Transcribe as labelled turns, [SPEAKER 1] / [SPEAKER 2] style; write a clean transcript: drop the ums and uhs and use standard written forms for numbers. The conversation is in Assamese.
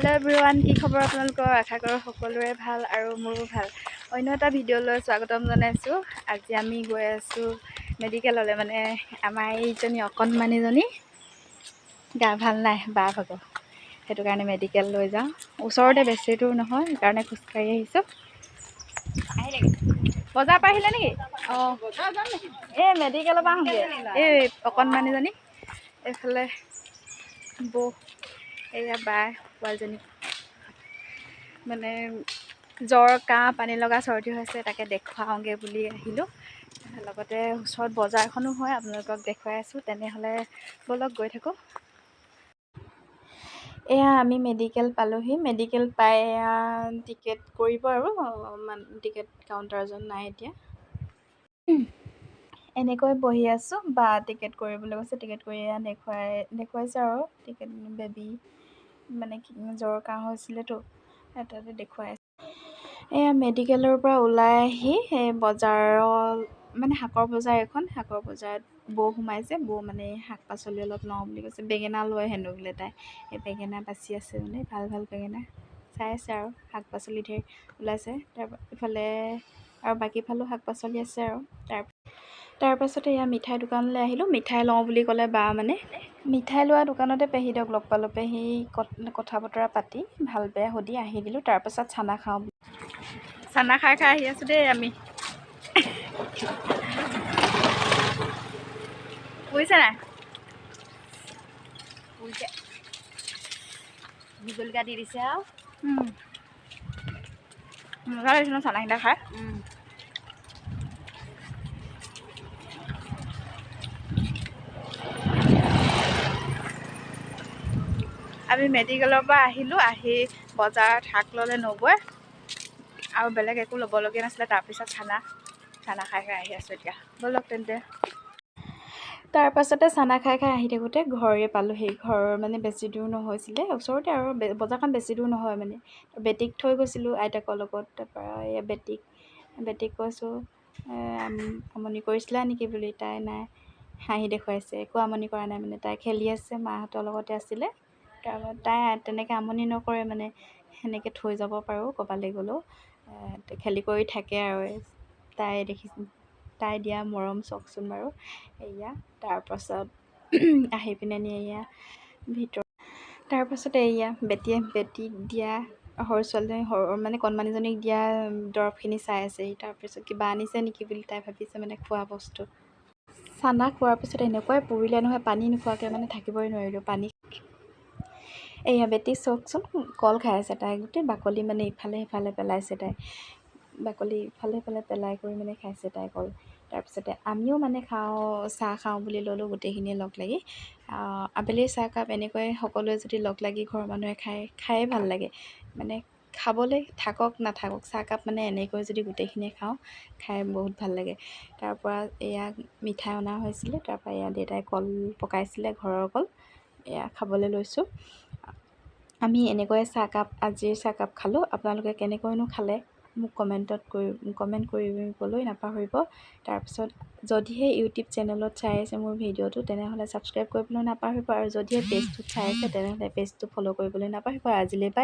[SPEAKER 1] হেল্ল' এভৰিৱান, কি খবৰ আপোনালোকৰ? আশা কৰোঁ সকলোৰে ভাল আৰু মোৰো ভাল। অন্য এটা ভিডিঅ'লৈ স্বাগতম জনাইছোঁ। আজি আমি গৈ আছোঁ মেডিকেললৈ। মানে আমাৰ এইজনী অকণমানিজনী গা ভাল নাই, বা ভাগৰ। সেইটো কাৰণে মেডিকেল লৈ যাওঁ। ওচৰতে, বেছি দূৰ নহয়, সেইকাৰণে খোজকাঢ়ি আহিছোঁ। আহিলে বজাৰ পৰা আহিলে নেকি? অঁ, এই মেডিকেলৰ পৰা আহোঁগৈ। এই অকণমানিজনী এইফালে বৌ, এয়া বা পোৱালীজনী মানে জ্বৰ, কাহ, পানী লগা, চৰ্দি হৈছে, তাকে দেখুৱাওঁগৈ বুলি আহিলোঁ। লগতে ওচৰত বজাৰখনো হয়, আপোনালোকক দেখুৱাই আছোঁ। তেনেহ'লে ব'লক গৈ থাকোঁ। এয়া আমি মেডিকেল পালোহি। মেডিকেল পাই এয়া টিকেট কৰিব আৰু টিকেট কাউণ্টাৰজন নাই এতিয়া। এনেকৈ বহি আছোঁ, বা টিকেট কৰিবলৈ কৈছে। টিকেট কৰি এয়া দেখুৱাইছে আৰু টিকেট বেবী মানে জ্বৰ, কাহ হৈছিলেতো, তাতে দেখুৱাই আছে। এয়া মেডিকেলৰ পৰা ওলাই আহি এই বজাৰৰ মানে শাকৰ বজাৰ এখন, শাকৰ বজাৰত বৌ সোমাইছে। বৌ মানে শাক পাচলি অলপ লওঁ বুলি কৈছে। বেঙেনা লয় হেনো বোলে তাই। এই বেঙেনা বাচি আছে মানে, ভাল ভাল বেঙেনা চাই আছে আৰু শাক পাচলি ধেৰ ওলাইছে। ইফালে আৰু বাকীফালেও শাক পাচলি আছে আৰু তাৰপাছতে এয়া মিঠাই দোকানলৈ আহিলোঁ। মিঠাই লওঁ বুলি ক'লে বা মানে। মিঠাই লোৱা দোকানতে পেহীদক লগ পালোঁ। পেহী কথা বতৰা পাতি ভাল বেয়া সুধি আহি দিলোঁ। তাৰপাছত চানা খাওঁ, চানা খাই আহি আছোঁ দেই আমি। বুজিছে নাই? বুজিছে, জলকীয়া দি দিছে আৰু মজা লাগিছে ন চানাকেইটা খাই। আমি মেডিকেলৰ পৰা আহিলোঁ। আহি বজাৰত শাক ল'লে 90 আৰু বেলেগ একো ল'বলগীয়া নাছিলে। তাৰপিছত চানা খাই আহি আছোঁ এতিয়া। ব'লক তেন্তে। তাৰপাছতে চানা খাই আহি থাকোঁতে ঘৰে পালোঁহি। ঘৰ মানে বেছি দূৰ নহৈছিলে, ওচৰতে আৰু বজাৰখন বেছি দূৰ নহয় মানে। বেটীক থৈ গৈছিলোঁ আইতাকৰ লগত। তাৰপৰা এই বেটীক কৈছোঁ আমনি কৰিছিলা নেকি বুলি। তাই নাই, হাঁহি দেখুৱাইছে। একো আমনি কৰা নাই মানে, তাই খেলি আছে, মাহঁতৰ লগতে আছিলে। তাৰপৰা তাই তেনেকৈ আমনি নকৰে মানে, সেনেকৈ থৈ যাব পাৰোঁ ক'ৰবালৈ গ'লেও। খেলি কৰি থাকে আৰু তাই দিয়া মৰম চাওকচোন বাৰু। এয়া তাৰপাছত আহি পিনে এয়া ভিতৰত। তাৰপাছতে এয়া বেটীক দিয়া সৰু ছোৱালীজনী, মানে কণমানিজনীক দিয়া দৰৱখিনি চাই আছে। তাৰপিছত কিবা আনিছে নেকি বুলি তাই ভাবিছে, মানে খোৱা বস্তু। চানা খোৱাৰ পিছত এনেকুৱাই পুৰিলে নহয়, পানী নোখোৱাকৈ মানে থাকিবই নোৱাৰিলোঁ। পানী এয়া বেটী চাওকচোন, কল খাই আছে। তাই গোটেই বাকলি মানে ইফালে সিফালে পেলাইছে। তাই বাকলি ইফালে সিফালে পেলাই কৰি মানে খাইছে তাই কল। তাৰপিছতে আমিও মানে চাহ খাওঁ বুলি ল'লোঁ গোটেইখিনিয়ে লগ লাগি। আবেলিৰ চাহকাপ এনেকৈ সকলোৱে যদি লগ লাগি ঘৰৰ মানুহে খায়ে ভাল লাগে মানে। খাবলৈ থাকক নাথাকক, চাহকাপ মানে এনেকৈ যদি গোটেইখিনিয়ে খাই বহুত ভাল লাগে। তাৰপৰা এয়া মিঠাই অনা হৈছিলে। তাৰপৰা এয়া দেউতাই কল পকাইছিলে, ঘৰৰ কল। এয়া খাবলৈ লৈছোঁ। আমি এনেকৈয়ে আজিৰ চাহকাপ খালোঁ। আপোনালোকে কেনেকৈনো খালে মোক কমেণ্ট কৰিবলৈ নাপাহৰিব। তাৰপিছত যদিহে ইউটিউব চেনেলত চাই আছে মোৰ ভিডিঅ'টো, তেনেহ'লে ছাবস্ক্ৰাইব কৰিবলৈ নাপাহৰিব। আৰু যদিহে পেজটোত চাই আছে, তেনেহ'লে পেজটো ফ'ল' কৰিবলৈ নাপাহৰিব। আজিলৈ বাই।